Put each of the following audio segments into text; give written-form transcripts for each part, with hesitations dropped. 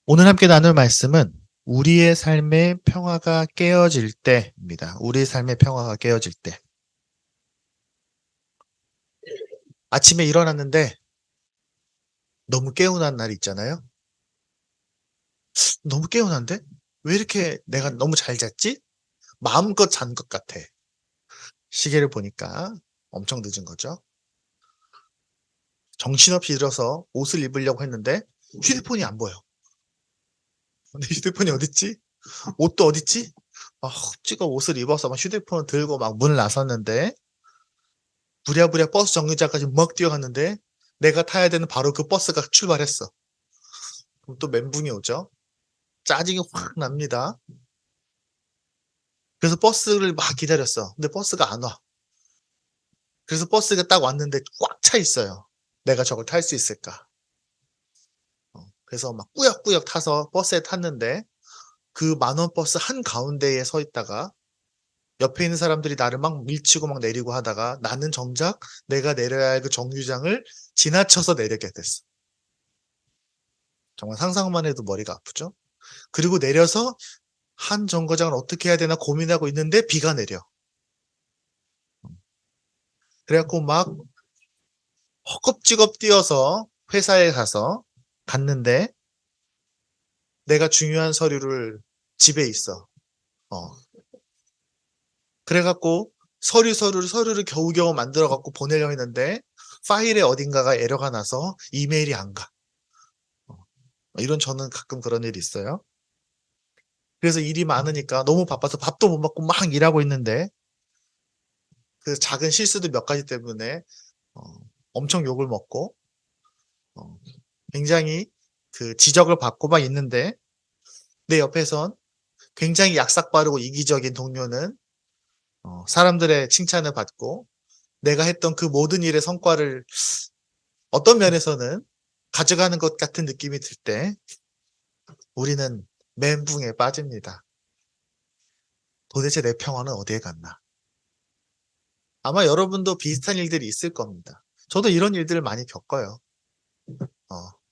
오늘 함께 나눌 말씀은 우리의 삶의 평화가 깨어질 때입니다. 우리의 삶의 평화가 깨어질 때. 아침에 일어났는데 너무 개운한 날이 있잖아요. 너무 개운한데? 왜 이렇게 내가 너무 잘 잤지? 마음껏 잔 것 같아. 시계를 보니까 엄청 늦은 거죠. 정신없이 일어서 옷을 입으려고 했는데 휴대폰이 안 보여. 근데 휴대폰이 어딨지? 옷도 어딨지? hov찍어 옷을 입어서 막 휴대폰을 들고 막 문을 나섰는데 부랴부랴 버스 정류장까지 막 뛰어갔는데 내가 타야 되는 바로 그 버스가 출발했어. 그럼 또 멘붕이 오죠. 짜증이 확 납니다. 그래서 버스를 막 기다렸어. 근데 버스가 안 와. 그래서 버스가 딱 왔는데 꽉 차 있어요. 내가 저걸 탈 수 있을까? 그래서 막 꾸역꾸역 타서 버스에 탔는데 그 만원 버스 한가운데에 서 있다가 옆에 있는 사람들이 나를 막 밀치고 막 내리고 하다가 나는 정작 내가 내려야 할 그 정류장을 지나쳐서 내리게 됐어. 정말 상상만 해도 머리가 아프죠? 그리고 내려서 한 정거장을 어떻게 해야 되나 고민하고 있는데 비가 내려. 그래갖고 막 허겁지겁 뛰어서 회사에 가서 갔는데 내가 중요한 서류를 집에 있어. 어. 그래갖고 서류를 겨우겨우 만들어갖고 보내려고 했는데 파일에 어딘가가 에러가 나서 이메일이 안 가. 어. 이런 저는 가끔 그런 일이 있어요. 그래서 일이 많으니까 너무 바빠서 밥도 못 먹고 막 일하고 있는데 그 작은 실수들 몇 가지 때문에 어, 엄청 욕을 먹고 어, 굉장히 그 지적을 받고 막 있는데 내 옆에선 굉장히 약삭 빠르고 이기적인 동료는 사람들의 칭찬을 받고 내가 했던 그 모든 일의 성과를 어떤 면에서는 가져가는 것 같은 느낌이 들 때 우리는 멘붕에 빠집니다. 도대체 내 평화는 어디에 갔나? 아마 여러분도 비슷한 일들이 있을 겁니다. 저도 이런 일들을 많이 겪어요. 어,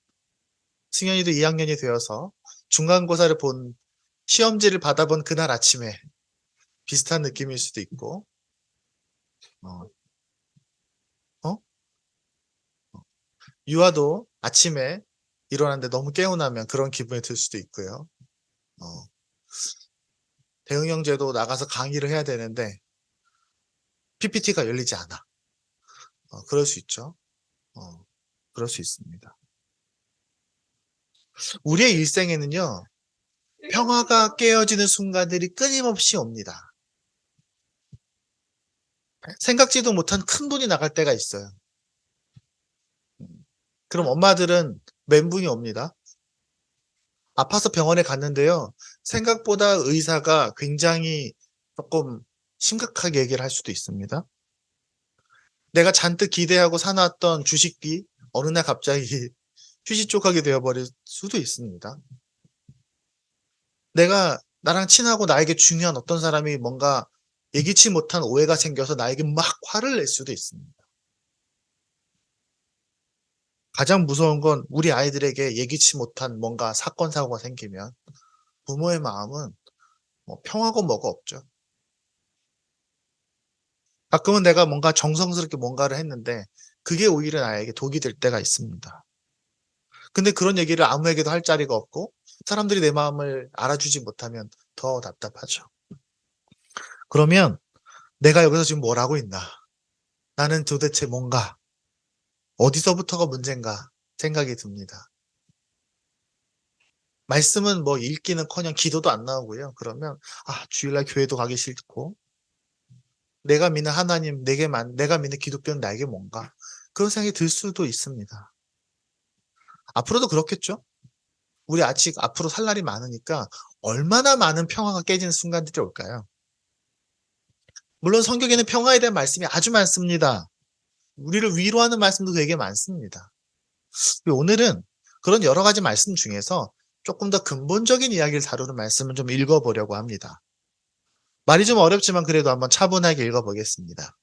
승현이도 2학년이 되어서 중간고사를 본 시험지를 받아본 그날 아침에 비슷한 느낌일 수도 있고, 어, 어? 유아도 아침에 일어났는데 너무 개운하면 그런 기분이 들 수도 있고요. 어, 대응 형제도 나가서 강의를 해야 되는데 PPT가 열리지 않아. 그럴 수 있죠. 어, 그럴 수 있습니다. 우리의 일생에는요, 평화가 깨어지는 순간들이 끊임없이 옵니다. 생각지도 못한 큰 돈이 나갈 때가 있어요. 그럼 엄마들은 멘붕이 옵니다. 아파서 병원에 갔는데요. 생각보다 의사가 굉장히 조금 심각하게 얘기를 할 수도 있습니다. 내가 잔뜩 기대하고 사놨던 주식비 어느 날 갑자기 휴지쪽하게 되어버릴 수도 있습니다. 내가 나랑 친하고 나에게 중요한 어떤 사람이 뭔가 예기치 못한 오해가 생겨서 나에게 막 화를 낼 수도 있습니다. 가장 무서운 건 우리 아이들에게 예기치 못한 뭔가 사건, 사고가 생기면 부모의 마음은 뭐 평하고 뭐가 없죠. 가끔은 내가 뭔가 정성스럽게 뭔가를 했는데 그게 오히려 나에게 독이 될 때가 있습니다. 근데 그런 얘기를 아무에게도 할 자리가 없고 사람들이 내 마음을 알아주지 못하면 더 답답하죠. 그러면 내가 여기서 지금 뭘 하고 있나? 나는 도대체 뭔가 어디서부터가 문제인가 생각이 듭니다. 말씀은 뭐 읽기는커녕 기도도 안 나오고요. 그러면 주일날 교회도 가기 싫고 내가 믿는 하나님, 내가 믿는 기독교는 나에게 뭔가 그런 생각이 들 수도 있습니다. 앞으로도 그렇겠죠? 우리 아직 앞으로 살 날이 많으니까 얼마나 많은 평화가 깨지는 순간들이 올까요? 물론 성경에는 평화에 대한 말씀이 아주 많습니다. 우리를 위로하는 말씀도 되게 많습니다. 오늘은 그런 여러 가지 말씀 중에서 조금 더 근본적인 이야기를 다루는 말씀을 좀 읽어보려고 합니다. 말이 좀 어렵지만 그래도 한번 차분하게 읽어보겠습니다.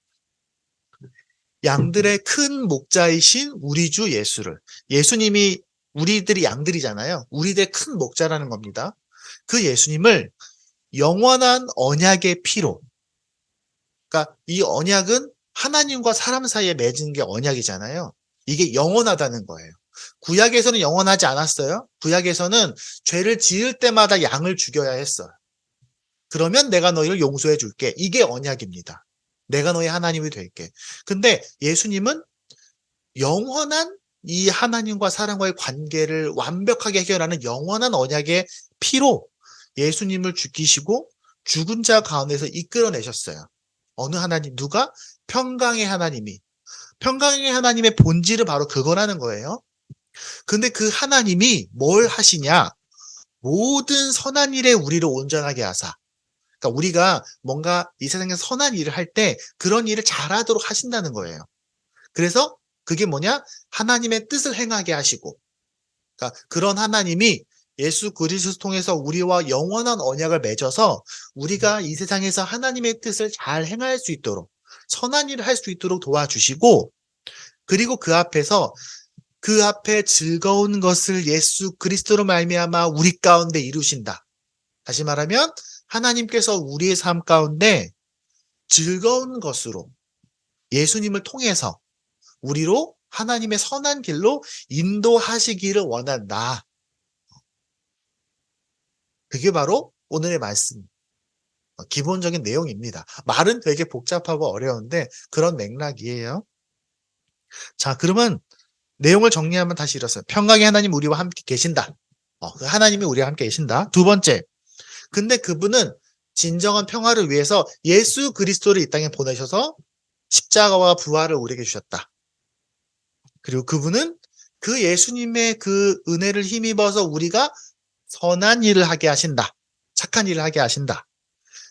양들의 큰 목자이신 우리 주 예수님이 우리들이 양들이잖아요. 우리들의 큰 목자라는 겁니다. 그 예수님을 영원한 언약의 피로, 그러니까 이 언약은 하나님과 사람 사이에 맺은 게 언약이잖아요. 이게 영원하다는 거예요. 구약에서는 영원하지 않았어요. 구약에서는 죄를 지을 때마다 양을 죽여야 했어요. 그러면 내가 너희를 용서해 줄게. 이게 언약입니다. 내가 너희 하나님이 될게. 근데 예수님은 영원한 이 하나님과 사람과의 관계를 완벽하게 해결하는 영원한 언약의 피로 예수님을 죽이시고 죽은 자 가운데서 이끌어내셨어요. 어느 하나님? 누가? 평강의 하나님이. 평강의 하나님의 본질은 바로 그거라는 거예요. 근데 그 하나님이 뭘 하시냐? 모든 선한 일에 우리를 온전하게 하사. 그러니까 우리가 뭔가 이 세상에서 선한 일을 할 때 그런 일을 잘하도록 하신다는 거예요. 그래서 그게 뭐냐? 하나님의 뜻을 행하게 하시고, 그러니까 그런 하나님이 예수 그리스도를 통해서 우리와 영원한 언약을 맺어서 우리가 이 세상에서 하나님의 뜻을 잘 행할 수 있도록, 선한 일을 할 수 있도록 도와주시고, 그리고 그 앞에서 그 앞에 즐거운 것을 예수 그리스도로 말미암아 우리 가운데 이루신다. 다시 말하면 하나님께서 우리의 삶 가운데 즐거운 것으로 예수님을 통해서 우리로 하나님의 선한 길로 인도하시기를 원한다. 그게 바로 오늘의 말씀, 기본적인 내용입니다. 말은 되게 복잡하고 어려운데 그런 맥락이에요. 자, 그러면 내용을 정리하면 다시 이렇습니다. 평강의 하나님 우리와 함께 계신다. 하나님이 우리와 함께 계신다. 두 번째, 근데 그분은 진정한 평화를 위해서 예수 그리스도를 이 땅에 보내셔서 십자가와 부활을 우리에게 주셨다. 그리고 그분은 그 예수님의 그 은혜를 힘입어서 우리가 선한 일을 하게 하신다. 착한 일을 하게 하신다.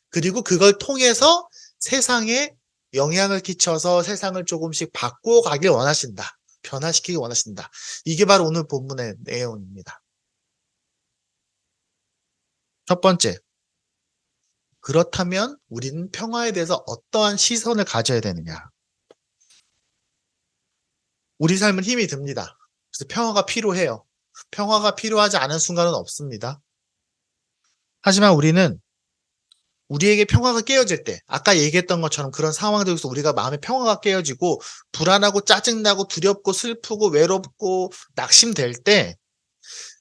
그리고 그걸 통해서 세상에 영향을 끼쳐서 세상을 조금씩 바꾸어 가길 원하신다. 변화시키기 원하신다. 이게 바로 오늘 본문의 내용입니다. 첫 번째, 그렇다면 우리는 평화에 대해서 어떠한 시선을 가져야 되느냐? 우리 삶은 힘이 듭니다. 그래서 평화가 필요해요. 평화가 필요하지 않은 순간은 없습니다. 하지만 우리는 우리에게 평화가 깨어질 때, 아까 얘기했던 것처럼 그런 상황들에서 우리가 마음의 평화가 깨어지고 불안하고 짜증나고 두렵고 슬프고 외롭고 낙심될 때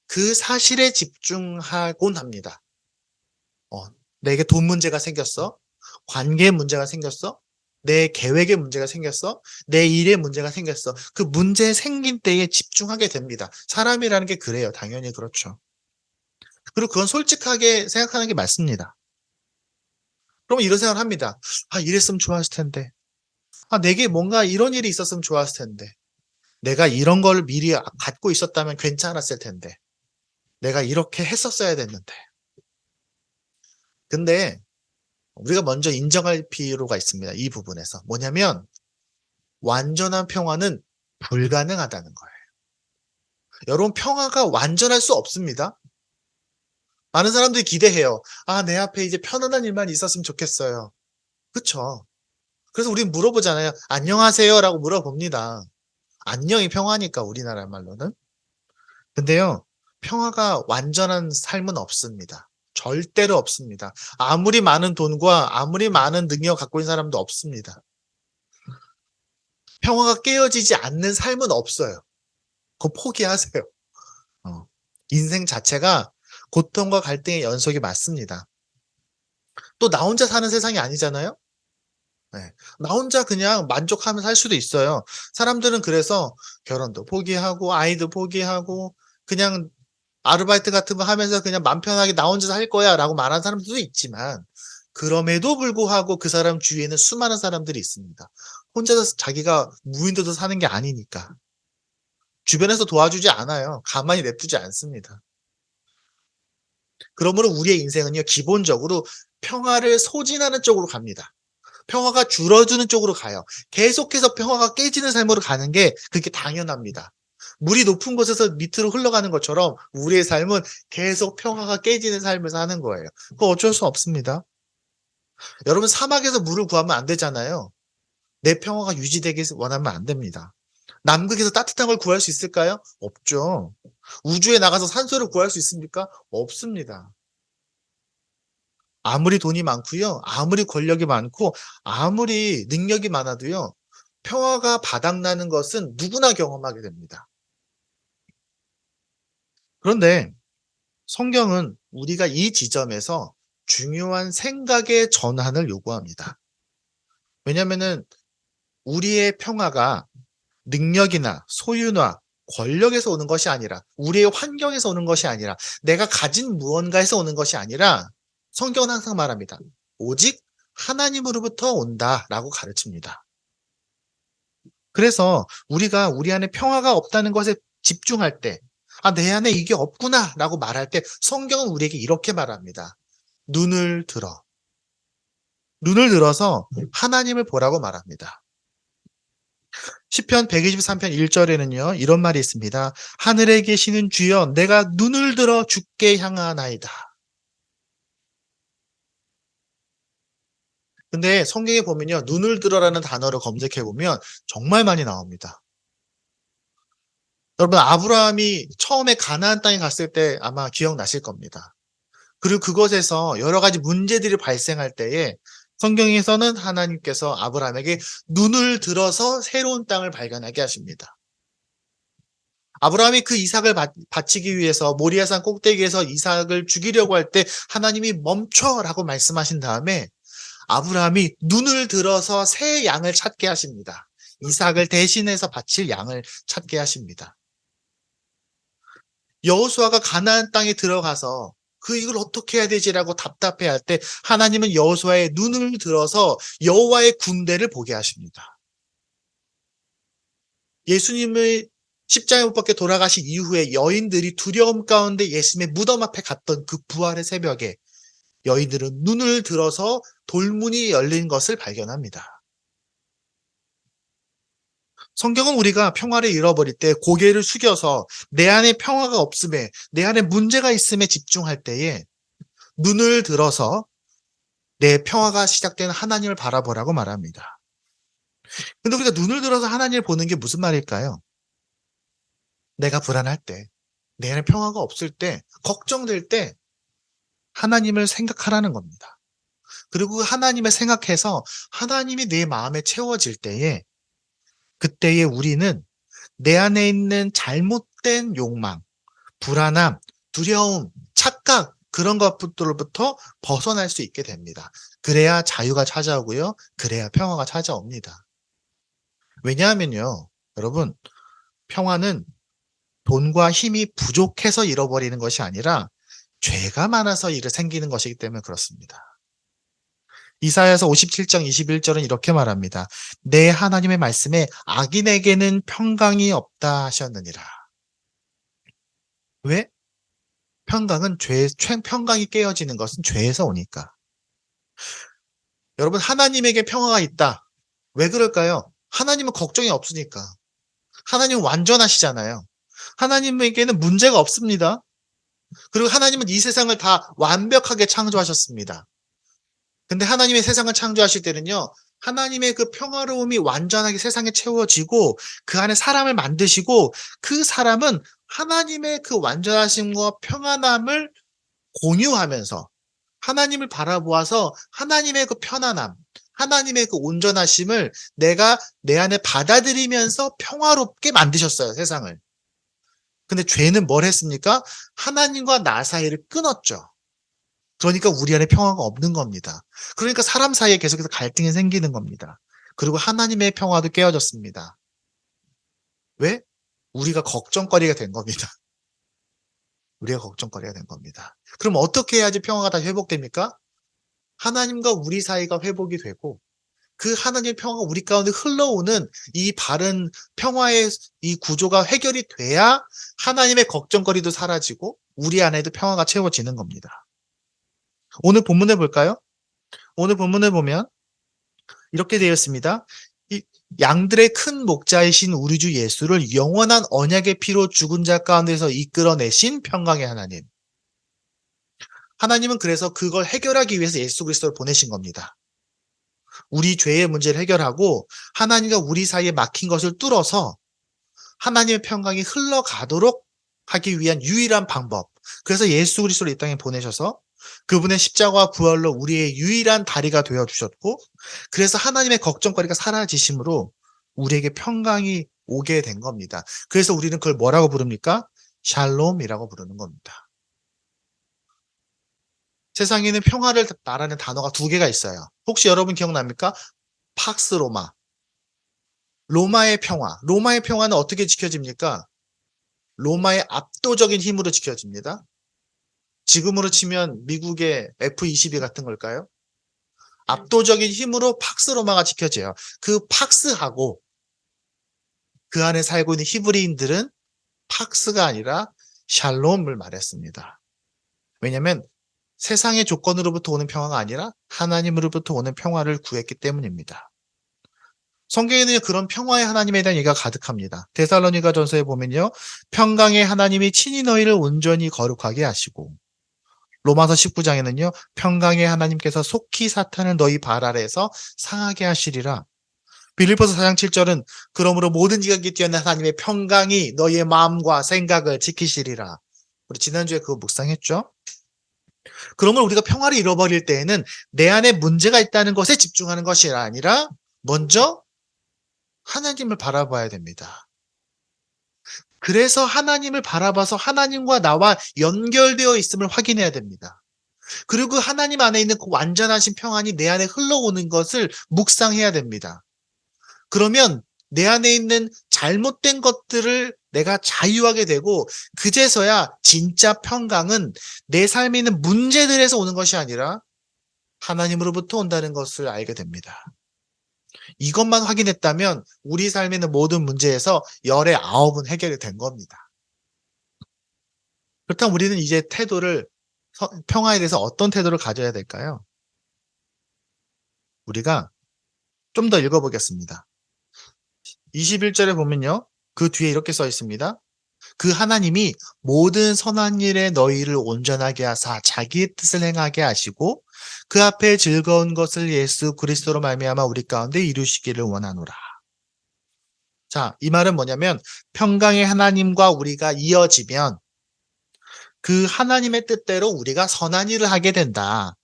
그 사실에 집중하곤 합니다. 내게 돈 문제가 생겼어? 관계에 문제가 생겼어? 내 계획에 문제가 생겼어? 내 일에 문제가 생겼어? 그 문제 생긴 때에 집중하게 됩니다. 사람이라는 게 그래요. 당연히 그렇죠. 그리고 그건 솔직하게 생각하는 게 맞습니다. 그러면 이런 생각을 합니다. 이랬으면 좋았을 텐데. 내게 뭔가 이런 일이 있었으면 좋았을 텐데. 내가 이런 걸 미리 갖고 있었다면 괜찮았을 텐데. 내가 이렇게 했었어야 됐는데. 근데 우리가 먼저 인정할 필요가 있습니다. 이 부분에서. 뭐냐면 완전한 평화는 불가능하다는 거예요. 여러분, 평화가 완전할 수 없습니다. 많은 사람들이 기대해요. 내 앞에 이제 편안한 일만 있었으면 좋겠어요. 그쵸? 그래서 우린 물어보잖아요. 안녕하세요 라고 물어봅니다. 안녕이 평화니까 우리나라 말로는. 근데요, 평화가 완전한 삶은 없습니다. 절대로 없습니다. 아무리 많은 돈과 아무리 많은 능력 갖고 있는 사람도 없습니다. 평화가 깨어지지 않는 삶은 없어요. 그거 포기하세요. 인생 자체가 고통과 갈등의 연속이 맞습니다. 또 나 혼자 사는 세상이 아니잖아요? 네. 나 혼자 그냥 만족하면서 살 수도 있어요. 사람들은 그래서 결혼도 포기하고 아이도 포기하고 그냥 아르바이트 같은 거 하면서 그냥 맘 편하게 나 혼자 살 거야 라고 말하는 사람들도 있지만 그럼에도 불구하고 그 사람 주위에는 수많은 사람들이 있습니다. 혼자서 자기가 무인도도 사는 게 아니니까. 주변에서 도와주지 않아요. 가만히 냅두지 않습니다. 그러므로 우리의 인생은요, 기본적으로 평화를 소진하는 쪽으로 갑니다. 평화가 줄어드는 쪽으로 가요. 계속해서 평화가 깨지는 삶으로 가는 게 그렇게 당연합니다. 물이 높은 곳에서 밑으로 흘러가는 것처럼 우리의 삶은 계속 평화가 깨지는 삶을 사는 거예요. 그거 어쩔 수 없습니다. 여러분, 사막에서 물을 구하면 안 되잖아요. 내 평화가 유지되기 원하면 안 됩니다. 남극에서 따뜻한 걸 구할 수 있을까요? 없죠. 우주에 나가서 산소를 구할 수 있습니까? 없습니다. 아무리 돈이 많고요. 아무리 권력이 많고 아무리 능력이 많아도요. 평화가 바닥나는 것은 누구나 경험하게 됩니다. 그런데 성경은 우리가 이 지점에서 중요한 생각의 전환을 요구합니다. 왜냐하면은 우리의 평화가 능력이나 소유나 권력에서 오는 것이 아니라 우리의 환경에서 오는 것이 아니라 내가 가진 무언가에서 오는 것이 아니라 성경은 항상 말합니다. 오직 하나님으로부터 온다라고 가르칩니다. 그래서 우리가 우리 안에 평화가 없다는 것에 집중할 때, 아, 내 안에 이게 없구나라고 말할 때 성경은 우리에게 이렇게 말합니다. 눈을 들어. 눈을 들어서 하나님을 보라고 말합니다. 시편 123편 1절에는요. 이런 말이 있습니다. 하늘에 계시는 주여 내가 눈을 들어 주께 향하나이다. 근데 성경에 보면요. 눈을 들어라는 단어를 검색해 보면 정말 많이 나옵니다. 여러분 아브라함이 처음에 가나안 땅에 갔을 때 아마 기억나실 겁니다. 그리고 그것에서 여러 가지 문제들이 발생할 때에 성경에서는 하나님께서 아브라함에게 눈을 들어서 새로운 땅을 발견하게 하십니다. 아브라함이 그 이삭을 바치기 위해서 모리아산 꼭대기에서 이삭을 죽이려고 할 때 하나님이 멈춰라고 말씀하신 다음에 아브라함이 눈을 들어서 새 양을 찾게 하십니다. 이삭을 대신해서 바칠 양을 찾게 하십니다. 여호수아가 가나안 땅에 들어가서 이걸 어떻게 해야 되지라고 답답해할 때 하나님은 여호수아의 눈을 들어서 여호와의 군대를 보게 하십니다. 예수님의 십자가에 못 박혀 돌아가신 이후에 여인들이 두려움 가운데 예수님의 무덤 앞에 갔던 그 부활의 새벽에 여인들은 눈을 들어서 돌문이 열린 것을 발견합니다. 성경은 우리가 평화를 잃어버릴 때 고개를 숙여서 내 안에 평화가 없음에 내 안에 문제가 있음에 집중할 때에 눈을 들어서 내 평화가 시작된 하나님을 바라보라고 말합니다. 근데 우리가 눈을 들어서 하나님을 보는 게 무슨 말일까요? 내가 불안할 때, 내 안에 평화가 없을 때, 걱정될 때 하나님을 생각하라는 겁니다. 그리고 하나님을 생각해서 하나님이 내 마음에 채워질 때에 그때에 우리는 내 안에 있는 잘못된 욕망, 불안함, 두려움, 착각 그런 것들로부터 벗어날 수 있게 됩니다. 그래야 자유가 찾아오고요. 그래야 평화가 찾아옵니다. 왜냐하면요. 여러분 평화는 돈과 힘이 부족해서 잃어버리는 것이 아니라 죄가 많아서 생기는 것이기 때문에 그렇습니다. 이사야서 57장 21절은 이렇게 말합니다. 내 하나님의 말씀에 악인에게는 평강이 없다 하셨느니라. 왜? 평강이 깨어지는 것은 죄에서 오니까. 여러분, 하나님에게 평화가 있다. 왜 그럴까요? 하나님은 걱정이 없으니까. 하나님은 완전하시잖아요. 하나님에게는 문제가 없습니다. 그리고 하나님은 이 세상을 다 완벽하게 창조하셨습니다. 근데 하나님의 세상을 창조하실 때는요, 하나님의 그 평화로움이 완전하게 세상에 채워지고 그 안에 사람을 만드시고 그 사람은 하나님의 그 완전하심과 평안함을 공유하면서 하나님을 바라보아서 하나님의 그 편안함, 하나님의 그 온전하심을 내가 내 안에 받아들이면서 평화롭게 만드셨어요, 세상을. 근데 죄는 뭘 했습니까? 하나님과 나 사이를 끊었죠. 그러니까 우리 안에 평화가 없는 겁니다. 그러니까 사람 사이에 계속해서 갈등이 생기는 겁니다. 그리고 하나님의 평화도 깨어졌습니다. 왜? 우리가 걱정거리가 된 겁니다. 우리가 걱정거리가 된 겁니다. 그럼 어떻게 해야지 평화가 다시 회복됩니까? 하나님과 우리 사이가 회복이 되고 그 하나님의 평화가 우리 가운데 흘러오는 이 바른 평화의 이 구조가 해결이 돼야 하나님의 걱정거리도 사라지고 우리 안에도 평화가 채워지는 겁니다. 오늘 본문을 볼까요? 오늘 본문을 보면 이렇게 되어 있습니다. 이 양들의 큰 목자이신 우리 주 예수를 영원한 언약의 피로 죽은 자 가운데서 이끌어내신 평강의 하나님. 하나님은 그래서 그걸 해결하기 위해서 예수 그리스도를 보내신 겁니다. 우리 죄의 문제를 해결하고 하나님과 우리 사이에 막힌 것을 뚫어서 하나님의 평강이 흘러가도록 하기 위한 유일한 방법. 그래서 예수 그리스도를 이 땅에 보내셔서 그분의 십자가와 부활로 우리의 유일한 다리가 되어 주셨고, 그래서 하나님의 걱정거리가 사라지심으로 우리에게 평강이 오게 된 겁니다. 그래서 우리는 그걸 뭐라고 부릅니까? 샬롬이라고 부르는 겁니다. 세상에는 평화를 말하는 단어가 두 개가 있어요. 혹시 여러분 기억납니까? 팍스 로마. 로마의 평화. 로마의 평화는 어떻게 지켜집니까? 로마의 압도적인 힘으로 지켜집니다. 지금으로 치면 미국의 F-22 같은 걸까요? 압도적인 힘으로 팍스 로마가 지켜져요. 그 팍스하고 그 안에 살고 있는 히브리인들은 팍스가 아니라 샬롬을 말했습니다. 왜냐하면 세상의 조건으로부터 오는 평화가 아니라 하나님으로부터 오는 평화를 구했기 때문입니다. 성경에는 그런 평화의 하나님에 대한 얘기가 가득합니다. 데살로니가 전서에 보면요, 평강의 하나님이 친히 너희를 온전히 거룩하게 하시고, 로마서 19장에는요, 평강의 하나님께서 속히 사탄을 너희 발 아래에서 상하게 하시리라. 빌립보서 4장 7절은 그러므로 모든 지각이 뛰어난 하나님의 평강이 너희의 마음과 생각을 지키시리라. 우리 지난주에 그거 묵상했죠? 그러면 우리가 평화를 잃어버릴 때에는 내 안에 문제가 있다는 것에 집중하는 것이 아니라 먼저 하나님을 바라봐야 됩니다. 그래서 하나님을 바라봐서 하나님과 나와 연결되어 있음을 확인해야 됩니다. 그리고 하나님 안에 있는 그 완전하신 평안이 내 안에 흘러오는 것을 묵상해야 됩니다. 그러면 내 안에 있는 잘못된 것들을 내가 자유하게 되고, 그제서야 진짜 평강은 내 삶에 있는 문제들에서 오는 것이 아니라 하나님으로부터 온다는 것을 알게 됩니다. 이것만 확인했다면 우리 삶에 있는 모든 문제에서 열의 9은 해결이 된 겁니다. 그렇다면 우리는 이제 평화에 대해서 어떤 태도를 가져야 될까요? 우리가 좀 더 읽어보겠습니다. 21절에 보면요, 그 뒤에 이렇게 써 있습니다. 그 하나님이 모든 선한 일에 너희를 온전하게 하사 자기의 뜻을 행하게 하시고 그 앞에 즐거운 것을 예수 그리스도로 말미암아 우리 가운데 이루시기를 원하노라. 자, 이 말은 뭐냐면 평강의 하나님과 우리가 이어지면 그 하나님의 뜻대로 우리가 선한 일을 하게 된다.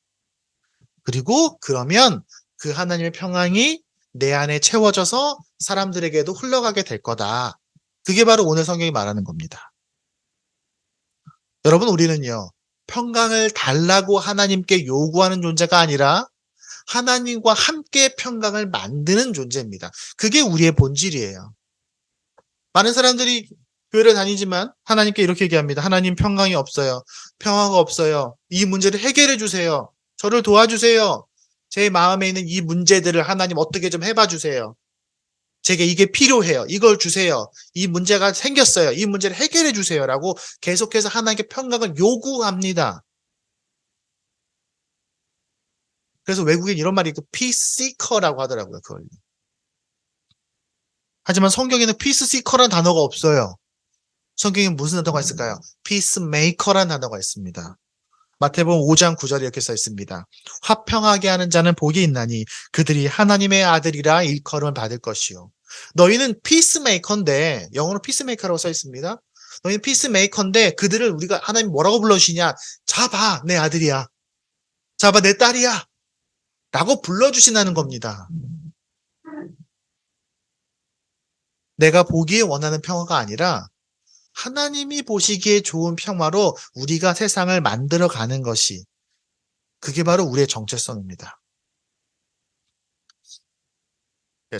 그리고 그러면 그 하나님의 평강이 내 안에 채워져서 사람들에게도 흘러가게 될 거다. 그게 바로 오늘 성경이 말하는 겁니다. 여러분, 우리는요, 평강을 달라고 하나님께 요구하는 존재가 아니라 하나님과 함께 평강을 만드는 존재입니다. 그게 우리의 본질이에요. 많은 사람들이 교회를 다니지만 하나님께 이렇게 얘기합니다. 하나님, 평강이 없어요. 평화가 없어요. 이 문제를 해결해 주세요. 저를 도와주세요. 제 마음에 있는 이 문제들을 하나님 어떻게 좀 해봐 주세요. 제게 이게 필요해요. 이걸 주세요. 이 문제가 생겼어요. 이 문제를 해결해 주세요라고 계속해서 하나님께 평강을 요구합니다. 그래서 외국엔 이런 말이 있고 피스시커라고 하더라고요. 그걸. 하지만 성경에는 피스시커라는 단어가 없어요. 성경에 무슨 단어가 있을까요? 피스메이커라는 단어가 있습니다. 마태복음 5장 9절에 이렇게 써 있습니다. 화평하게 하는 자는 복이 있나니 그들이 하나님의 아들이라 일컬음을 받을 것이요. 너희는 피스메이커인데, 영어로 피스메이커라고 써 있습니다. 너희는 피스메이커인데 그들을 우리가 하나님 뭐라고 불러주시냐? 잡아, 내 아들이야. 잡아, 내 딸이야. 라고 불러주신다는 겁니다. 내가 보기에 원하는 평화가 아니라 하나님이 보시기에 좋은 평화로 우리가 세상을 만들어가는 것이, 그게 바로 우리의 정체성입니다.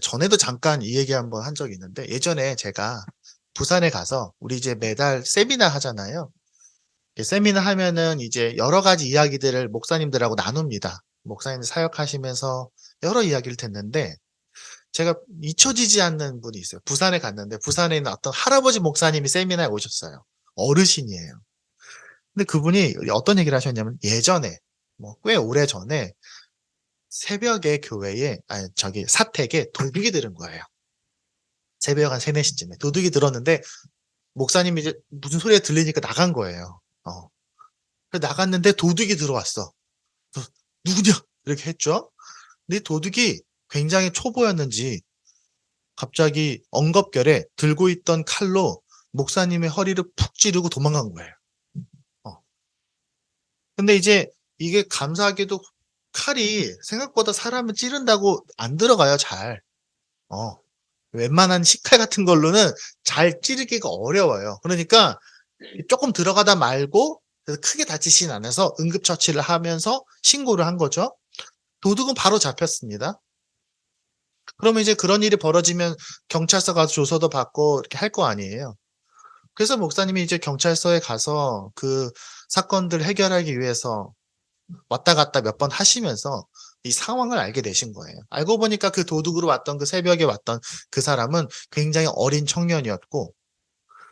전에도 잠깐 이 얘기 한번 한 적이 있는데, 예전에 제가 부산에 가서 우리 이제 매달 세미나 하잖아요. 세미나 하면은 이제 여러 가지 이야기들을 목사님들하고 나눕니다. 목사님들 사역하시면서 여러 이야기를 듣는데, 제가 잊혀지지 않는 분이 있어요. 부산에 갔는데 부산에 있는 어떤 할아버지 목사님이 세미나에 오셨어요. 어르신이에요. 근데 그분이 어떤 얘기를 하셨냐면, 예전에 꽤 오래전에 새벽에 교회에 사택에 도둑이 들은 거예요. 새벽 한 3, 4시쯤에 도둑이 들었는데 목사님이 이제 무슨 소리가 들리니까 나간 거예요. 그래서 나갔는데 도둑이 들어왔어. 그래서 누구냐? 이렇게 했죠. 근데 도둑이 굉장히 초보였는지 갑자기 엉겁결에 들고 있던 칼로 목사님의 허리를 푹 찌르고 도망간 거예요. 어. 근데 이제 이게 감사하게도 칼이 생각보다 사람을 찌른다고 안 들어가요, 잘. 어. 웬만한 식칼 같은 걸로는 잘 찌르기가 어려워요. 그러니까 조금 들어가다 말고 그래서 크게 다치진 않아서 응급처치를 하면서 신고를 한 거죠. 도둑은 바로 잡혔습니다. 그러면 이제 그런 일이 벌어지면 경찰서 가서 조서도 받고 이렇게 할 거 아니에요. 그래서 목사님이 이제 경찰서에 가서 그 사건들을 해결하기 위해서 왔다 갔다 몇 번 하시면서 이 상황을 알게 되신 거예요. 알고 보니까 그 도둑으로 왔던 그 새벽에 왔던 그 사람은 굉장히 어린 청년이었고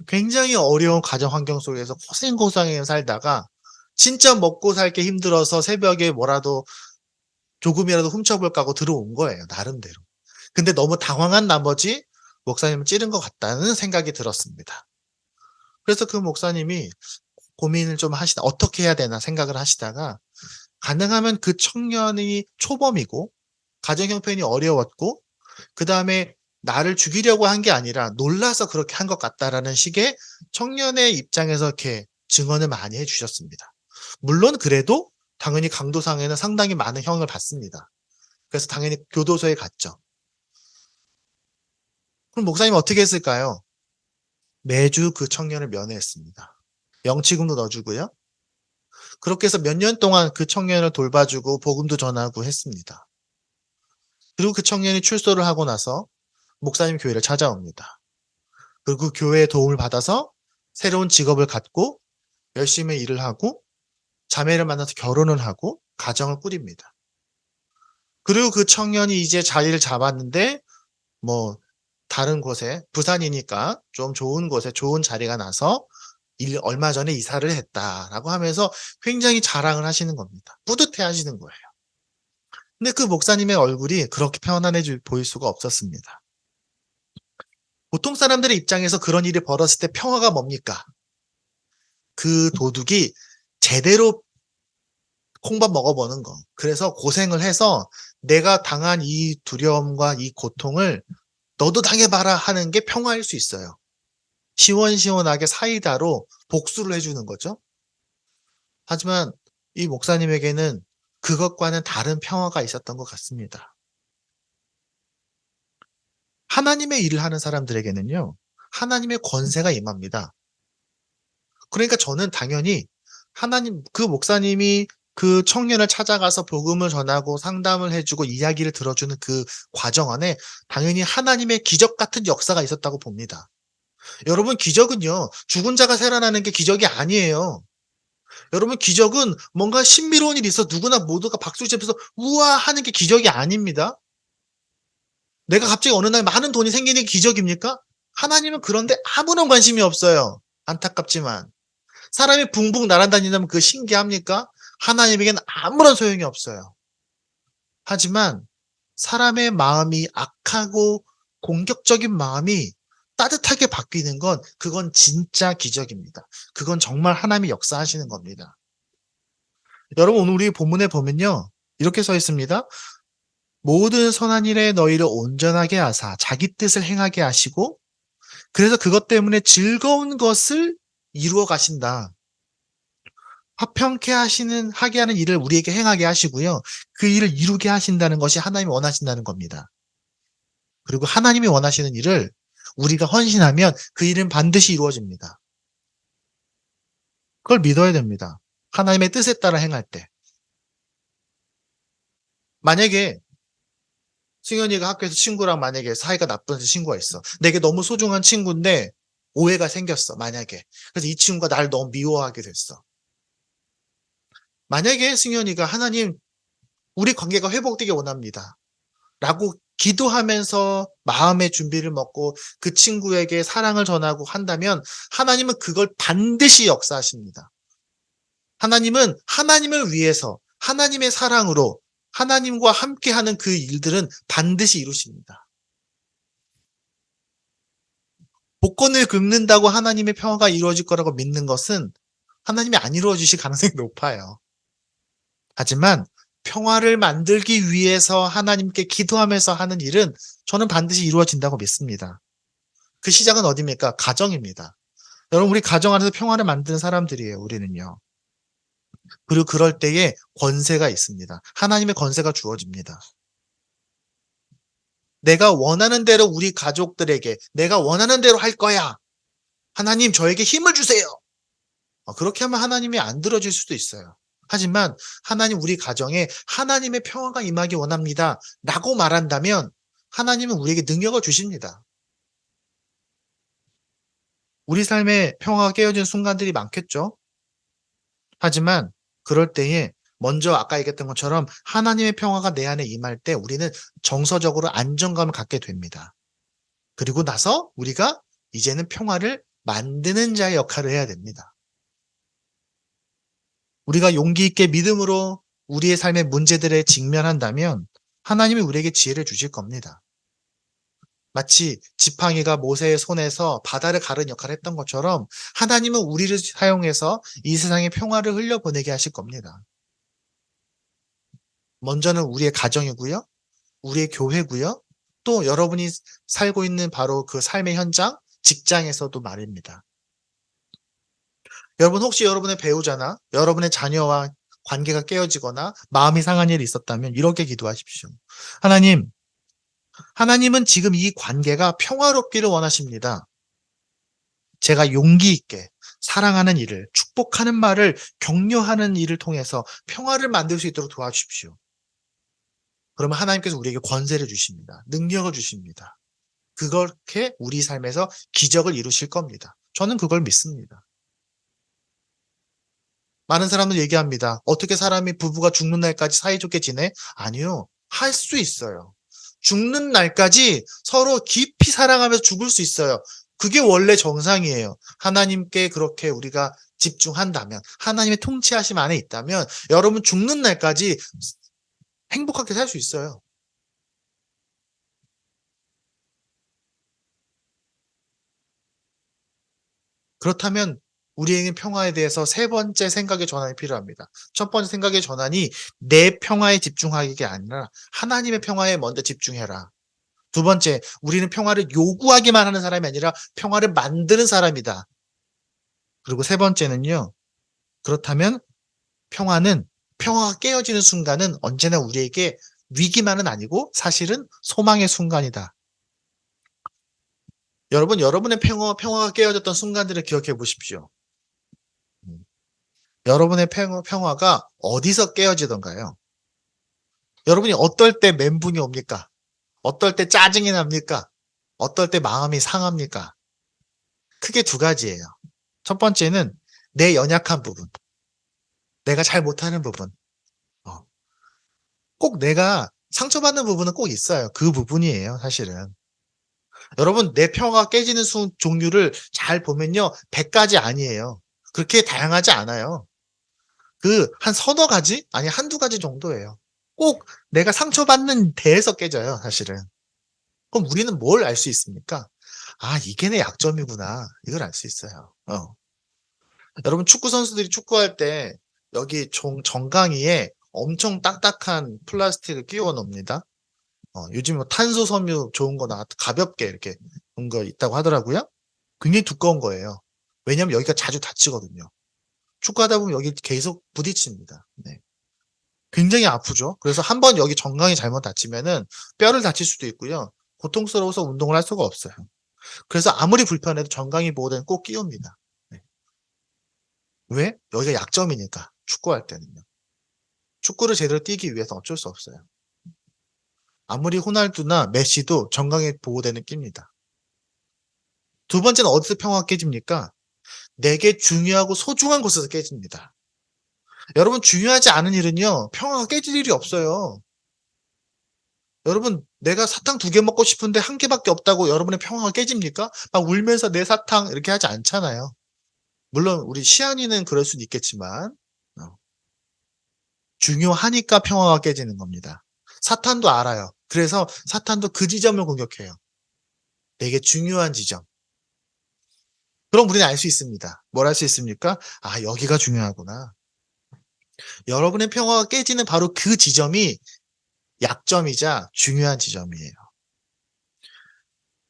굉장히 어려운 가정 환경 속에서 고생고생해 살다가 진짜 먹고 살기 힘들어서 새벽에 뭐라도 조금이라도 훔쳐볼까 하고 들어온 거예요, 나름대로. 근데 너무 당황한 나머지 목사님을 찌른 것 같다는 생각이 들었습니다. 그래서 그 목사님이 고민을 좀 하시다 어떻게 해야 되나 생각을 하시다가 가능하면 그 청년이 초범이고 가정 형편이 어려웠고 그다음에 나를 죽이려고 한 게 아니라 놀라서 그렇게 한 것 같다라는 식의 청년의 입장에서 이렇게 증언을 많이 해 주셨습니다. 물론 그래도 당연히 강도상에는 상당히 많은 형을 받습니다. 그래서 당연히 교도소에 갔죠. 그럼 목사님은 어떻게 했을까요? 매주 그 청년을 면회했습니다. 영치금도 넣어 주고요. 그렇게 해서 몇 년 동안 그 청년을 돌봐주고 복음도 전하고 했습니다. 그리고 그 청년이 출소를 하고 나서 목사님 교회를 찾아옵니다. 그리고 그 교회의 도움을 받아서 새로운 직업을 갖고 열심히 일을 하고 자매를 만나서 결혼을 하고 가정을 꾸립니다. 그리고 그 청년이 이제 자리를 잡았는데 뭐 다른 곳에 부산이니까 좀 좋은 곳에 좋은 자리가 나서 얼마 전에 이사를 했다라고 하면서 굉장히 자랑을 하시는 겁니다. 뿌듯해 하시는 거예요. 근데 그 목사님의 얼굴이 그렇게 편안해 보일 수가 없었습니다. 보통 사람들의 입장에서 그런 일이 벌어졌을 때 평화가 뭡니까? 그 도둑이 제대로 콩밥 먹어보는 거. 그래서 고생을 해서 내가 당한 이 두려움과 이 고통을 너도 당해봐라 하는 게 평화일 수 있어요. 시원시원하게 사이다로 복수를 해주는 거죠. 하지만 이 목사님에게는 그것과는 다른 평화가 있었던 것 같습니다. 하나님의 일을 하는 사람들에게는요, 하나님의 권세가 임합니다. 그러니까 저는 당연히 그 목사님이 그 청년을 찾아가서 복음을 전하고 상담을 해주고 이야기를 들어주는 그 과정 안에 당연히 하나님의 기적 같은 역사가 있었다고 봅니다. 여러분, 기적은요, 죽은 자가 살아나는 게 기적이 아니에요. 여러분, 기적은 뭔가 신비로운 일이 있어 누구나 모두가 박수 치면서 우와 하는 게 기적이 아닙니다. 내가 갑자기 어느 날 많은 돈이 생기는 게 기적입니까? 하나님은 그런데 아무런 관심이 없어요. 안타깝지만. 사람이 붕붕 날아다닌다면 그거 신기합니까? 하나님에게는 아무런 소용이 없어요. 하지만 사람의 마음이 악하고 공격적인 마음이 따뜻하게 바뀌는 건 그건 진짜 기적입니다. 그건 정말 하나님이 역사하시는 겁니다. 여러분 오늘 우리 본문에 보면요. 이렇게 써 있습니다. 모든 선한 일에 너희를 온전하게 하사 자기 뜻을 행하게 하시고 그래서 그것 때문에 즐거운 것을 이루어 가신다. 화평케 하게 하는 일을 우리에게 행하게 하시고요. 그 일을 이루게 하신다는 것이 하나님이 원하신다는 겁니다. 그리고 하나님이 원하시는 일을 우리가 헌신하면 그 일은 반드시 이루어집니다. 그걸 믿어야 됩니다. 하나님의 뜻에 따라 행할 때. 만약에 승현이가 학교에서 친구랑 만약에 사이가 나쁜 친구가 있어. 내게 너무 소중한 친구인데 오해가 생겼어. 만약에. 그래서 이 친구가 나를 너무 미워하게 됐어. 만약에 승현이가 하나님 우리 관계가 회복되기 원합니다. 라고 기도하면서 마음의 준비를 먹고 그 친구에게 사랑을 전하고 한다면 하나님은 그걸 반드시 역사하십니다. 하나님은 하나님을 위해서 하나님의 사랑으로 하나님과 함께하는 그 일들은 반드시 이루십니다. 복권을 긁는다고 하나님의 평화가 이루어질 거라고 믿는 것은 하나님이 안 이루어 주실 가능성이 높아요. 하지만 평화를 만들기 위해서 하나님께 기도하면서 하는 일은 저는 반드시 이루어진다고 믿습니다. 그 시작은 어디입니까? 가정입니다. 여러분 우리 가정 안에서 평화를 만드는 사람들이에요, 우리는요. 그리고 그럴 때에 권세가 있습니다. 하나님의 권세가 주어집니다. 내가 원하는 대로 우리 가족들에게 내가 원하는 대로 할 거야. 하나님 저에게 힘을 주세요. 그렇게 하면 하나님이 안 들어줄 수도 있어요. 하지만 하나님 우리 가정에 하나님의 평화가 임하기 원합니다. 라고 말한다면 하나님은 우리에게 능력을 주십니다. 우리 삶에 평화가 깨어진 순간들이 많겠죠. 하지만 그럴 때에 먼저 아까 얘기했던 것처럼 하나님의 평화가 내 안에 임할 때 우리는 정서적으로 안정감을 갖게 됩니다. 그리고 나서 우리가 이제는 평화를 만드는 자의 역할을 해야 됩니다. 우리가 용기 있게 믿음으로 우리의 삶의 문제들에 직면한다면 하나님이 우리에게 지혜를 주실 겁니다. 마치 지팡이가 모세의 손에서 바다를 가르는 역할을 했던 것처럼 하나님은 우리를 사용해서 이 세상에 평화를 흘려보내게 하실 겁니다. 먼저는 우리의 가정이고요. 우리의 교회고요. 또 여러분이 살고 있는 바로 그 삶의 현장, 직장에서도 말입니다. 여러분 혹시 여러분의 배우자나 여러분의 자녀와 관계가 깨어지거나 마음이 상한 일이 있었다면 이렇게 기도하십시오. 하나님은 지금 이 관계가 평화롭기를 원하십니다. 제가 용기 있게 사랑하는 일을, 축복하는 말을, 격려하는 일을 통해서 평화를 만들 수 있도록 도와주십시오. 그러면 하나님께서 우리에게 권세를 주십니다. 능력을 주십니다. 그렇게 우리 삶에서 기적을 이루실 겁니다. 저는 그걸 믿습니다. 많은 사람들 얘기합니다. 어떻게 사람이 부부가 죽는 날까지 사이좋게 지내? 아니요. 할 수 있어요. 죽는 날까지 서로 깊이 사랑하면서 죽을 수 있어요. 그게 원래 정상이에요. 하나님께 그렇게 우리가 집중한다면, 하나님의 통치하심 안에 있다면 여러분 죽는 날까지 행복하게 살 수 있어요. 그렇다면 우리에게 평화에 대해서 세 번째 생각의 전환이 필요합니다. 첫 번째 생각의 전환이 내 평화에 집중하기가 아니라 하나님의 평화에 먼저 집중해라. 두 번째, 우리는 평화를 요구하기만 하는 사람이 아니라 평화를 만드는 사람이다. 그리고 세 번째는요. 그렇다면 평화가 깨어지는 순간은 언제나 우리에게 위기만은 아니고 사실은 소망의 순간이다. 여러분, 여러분의 평화가 깨어졌던 순간들을 기억해 보십시오. 여러분의 평화가 어디서 깨어지던가요? 여러분이 어떨 때 멘붕이 옵니까? 어떨 때 짜증이 납니까? 어떨 때 마음이 상합니까? 크게 두 가지예요. 첫 번째는 내 연약한 부분, 내가 잘 못하는 부분. 어, 꼭 내가 상처받는 부분은 꼭 있어요. 그 부분이에요, 사실은. 여러분, 내 평화가 깨지는 종류를 잘 보면요, 100가지 아니에요. 그렇게 다양하지 않아요. 한 서너 가지? 아니, 한두 가지 정도예요. 꼭 내가 상처받는 데에서 깨져요, 사실은. 그럼 우리는 뭘 알 수 있습니까? 아, 이게 내 약점이구나. 이걸 알 수 있어요. 여러분, 축구 선수들이 축구할 때 여기 정강이에 엄청 딱딱한 플라스틱을 끼워 놓습니다. 요즘 뭐 탄소 섬유 좋은 거 나왔 가볍게 이렇게 그런 거 있다고 하더라고요. 굉장히 두꺼운 거예요. 왜냐면 여기가 자주 다치거든요. 축구하다 보면 여기 계속 부딪힙니다. 네. 굉장히 아프죠. 그래서 한번 여기 정강이 잘못 다치면은 뼈를 다칠 수도 있고요. 고통스러워서 운동을 할 수가 없어요. 그래서 아무리 불편해도 정강이 보호대는 꼭 끼웁니다. 네. 왜? 여기가 약점이니까 축구할 때는요. 축구를 제대로 뛰기 위해서 어쩔 수 없어요. 아무리 호날두나 메시도 정강이 보호대는 낍니다. 두 번째는 어디서 평화가 깨집니까? 내게 중요하고 소중한 곳에서 깨집니다. 여러분 중요하지 않은 일은요. 평화가 깨질 일이 없어요. 여러분 내가 사탕 2개 먹고 싶은데 1개밖에 없다고 여러분의 평화가 깨집니까? 막 울면서 내 사탕 이렇게 하지 않잖아요. 물론 우리 시안이는 그럴 수는 있겠지만 중요하니까 평화가 깨지는 겁니다. 사탄도 알아요. 그래서 사탄도 그 지점을 공격해요. 되게 중요한 지점. 그럼 우리는 알 수 있습니다. 뭘 알 수 있습니까? 아, 여기가 중요하구나. 여러분의 평화가 깨지는 바로 그 지점이 약점이자 중요한 지점이에요.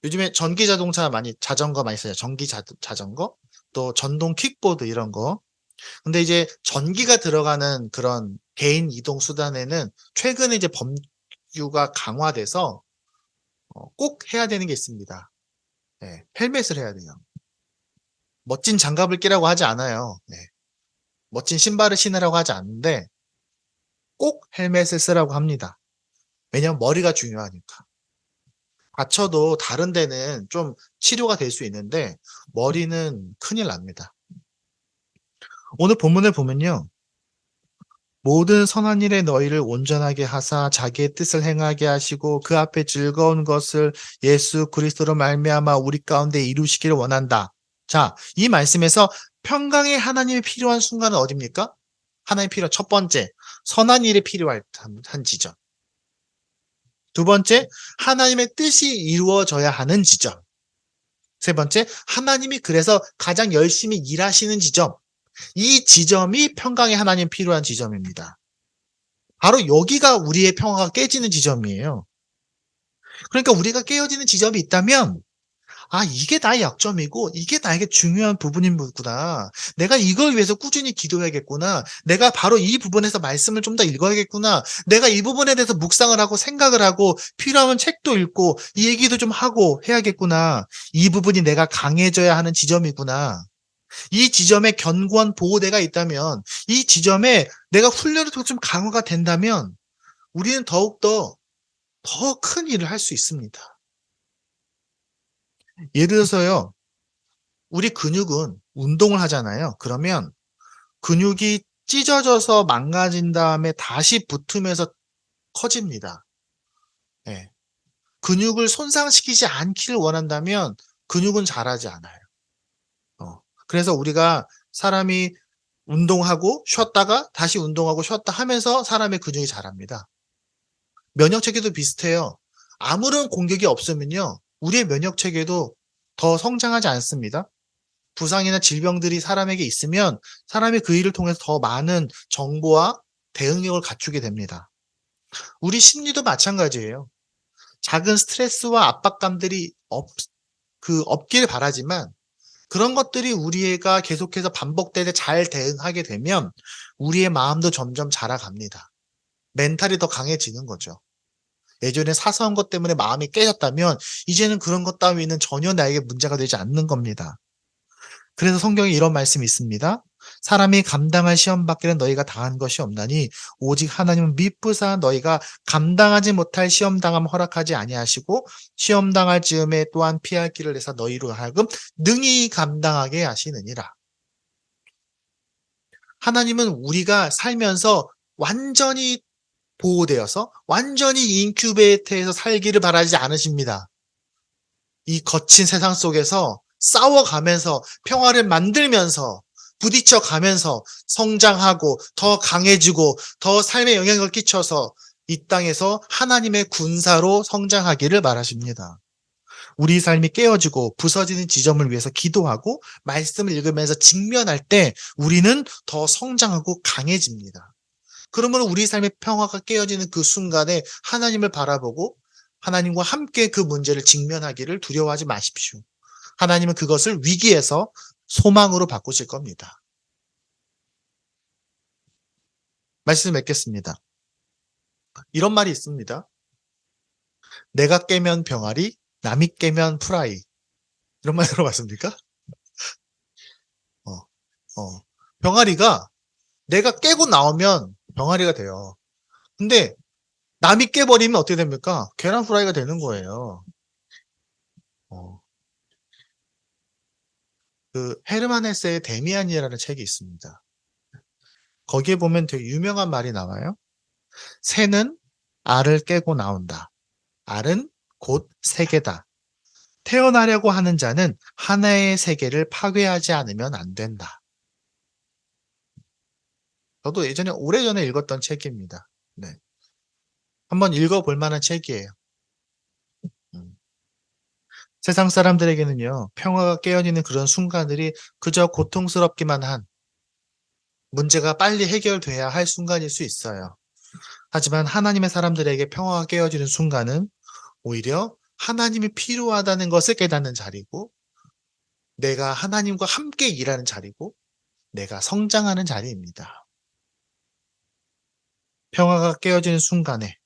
요즘에 전기 자동차 자전거 많이 써요. 전기 자전거. 또 전동 킥보드 이런 거. 근데 이제 전기가 들어가는 그런 개인 이동 수단에는 최근에 이제 법규가 강화돼서 꼭 해야 되는 게 있습니다. 네, 헬멧을 해야 돼요. 멋진 장갑을 끼라고 하지 않아요. 네. 멋진 신발을 신으라고 하지 않는데 꼭 헬멧을 쓰라고 합니다. 왜냐면 머리가 중요하니까. 다쳐도 다른 데는 좀 치료가 될 수 있는데 머리는 큰일 납니다. 오늘 본문을 보면요. 모든 선한 일에 너희를 온전하게 하사 자기의 뜻을 행하게 하시고 그 앞에 즐거운 것을 예수 그리스도로 말미암아 우리 가운데 이루시기를 원한다. 자, 이 말씀에서 평강의 하나님이 필요한 순간은 어디입니까? 하나님 필요한 첫 번째, 선한 일이 필요한 한 지점. 두 번째, 하나님의 뜻이 이루어져야 하는 지점. 세 번째, 하나님이 그래서 가장 열심히 일하시는 지점. 이 지점이 평강의 하나님 필요한 지점입니다. 바로 여기가 우리의 평화가 깨지는 지점이에요. 그러니까 우리가 깨어지는 지점이 있다면 아, 이게 나의 약점이고 이게 나에게 중요한 부분이구나. 내가 이걸 위해서 꾸준히 기도해야겠구나. 내가 바로 이 부분에서 말씀을 좀 더 읽어야겠구나. 내가 이 부분에 대해서 묵상을 하고 생각을 하고 필요하면 책도 읽고 이 얘기도 좀 하고 해야겠구나. 이 부분이 내가 강해져야 하는 지점이구나. 이 지점에 견고한 보호대가 있다면 이 지점에 내가 훈련을 통해서 좀 강화가 된다면 우리는 더욱더 더 큰 일을 할 수 있습니다. 예를 들어서요. 우리 근육은 운동을 하잖아요. 그러면 근육이 찢어져서 망가진 다음에 다시 붙으면서 커집니다. 예. 근육을 손상시키지 않기를 원한다면 근육은 자라지 않아요. 그래서 우리가 사람이 운동하고 쉬었다가 다시 운동하고 쉬었다 하면서 사람의 근육이 자랍니다. 면역 체계도 비슷해요. 아무런 공격이 없으면요. 우리의 면역 체계도 더 성장하지 않습니다. 부상이나 질병들이 사람에게 있으면 사람이 그 일을 통해서 더 많은 정보와 대응력을 갖추게 됩니다. 우리 심리도 마찬가지예요. 작은 스트레스와 압박감들이 없기를 바라지만 그런 것들이 우리가 계속해서 반복될 때 잘 대응하게 되면 우리의 마음도 점점 자라갑니다. 멘탈이 더 강해지는 거죠. 예전에 사소한 것 때문에 마음이 깨졌다면 이제는 그런 것 따위는 전혀 나에게 문제가 되지 않는 겁니다. 그래서 성경에 이런 말씀이 있습니다. 사람이 감당할 시험 밖에는 너희가 당한 것이 없나니 오직 하나님은 미쁘사 너희가 감당하지 못할 시험 당함 허락하지 아니하시고 시험 당할 즈음에 또한 피할 길을 내사 너희로 하여금 능히 감당하게 하시느니라. 하나님은 우리가 살면서 완전히 보호되어서 완전히 인큐베이터에서 살기를 바라지 않으십니다. 이 거친 세상 속에서 싸워가면서 평화를 만들면서 부딪혀 가면서 성장하고 더 강해지고 더 삶에 영향을 끼쳐서 이 땅에서 하나님의 군사로 성장하기를 바라십니다. 우리 삶이 깨어지고 부서지는 지점을 위해서 기도하고 말씀을 읽으면서 직면할 때 우리는 더 성장하고 강해집니다. 그러면 우리 삶의 평화가 깨어지는 그 순간에 하나님을 바라보고 하나님과 함께 그 문제를 직면하기를 두려워하지 마십시오. 하나님은 그것을 위기에서 소망으로 바꾸실 겁니다. 말씀 맺겠습니다. 이런 말이 있습니다. 내가 깨면 병아리, 남이 깨면 프라이. 이런 말 들어봤습니까? 어, 병아리가 내가 깨고 나오면 병아리가 돼요. 근데 남이 깨버리면 어떻게 됩니까? 계란 프라이가 되는 거예요. 어, 그 헤르만 헤세의 데미안이라는 책이 있습니다. 거기에 보면 되게 유명한 말이 나와요. 새는 알을 깨고 나온다. 알은 곧 세계다. 태어나려고 하는 자는 하나의 세계를 파괴하지 않으면 안 된다. 저도 예전에 오래전에 읽었던 책입니다. 네. 한번 읽어볼 만한 책이에요. 음. 세상 사람들에게는요, 평화가 깨어지는 그런 순간들이 그저 고통스럽기만 한 문제가 빨리 해결돼야 할 순간일 수 있어요. 하지만 하나님의 사람들에게 평화가 깨어지는 순간은 오히려 하나님이 필요하다는 것을 깨닫는 자리고 내가 하나님과 함께 일하는 자리고 내가 성장하는 자리입니다. 평화가 깨어지는 순간에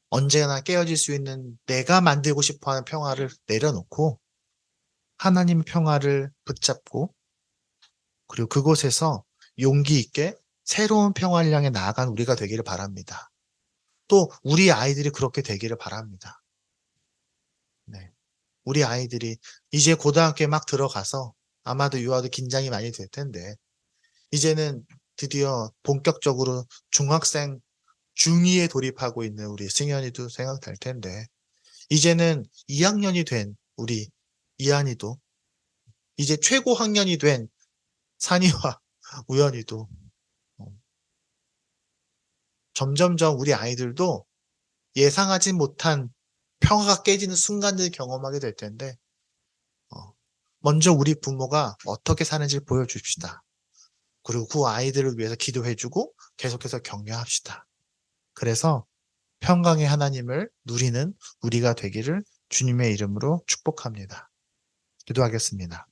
언제나 깨어질 수 있는 내가 만들고 싶어 하는 평화를 내려놓고 하나님의 평화를 붙잡고 그리고 그곳에서 용기 있게 새로운 평화를 향해 나아간 우리가 되기를 바랍니다. 또 우리 아이들이 그렇게 되기를 바랍니다. 네. 우리 아이들이 이제 고등학교에 막 들어가서 아마도 유아도 긴장이 많이 될 텐데 이제는 드디어 본격적으로 중학생 중2에 돌입하고 있는 우리 승현이도 생각될 텐데 이제는 2학년이 된 우리 이한이도 이제 최고 학년이 된 산이와 우연이도 어 점점점 우리 아이들도 예상하지 못한 평화가 깨지는 순간들을 경험하게 될 텐데 어 먼저 우리 부모가 어떻게 사는지를 보여줍시다. 그리고 그 아이들을 위해서 기도해 주고 계속해서 격려합시다. 그래서 평강의 하나님을 누리는 우리가 되기를 주님의 이름으로 축복합니다. 기도하겠습니다.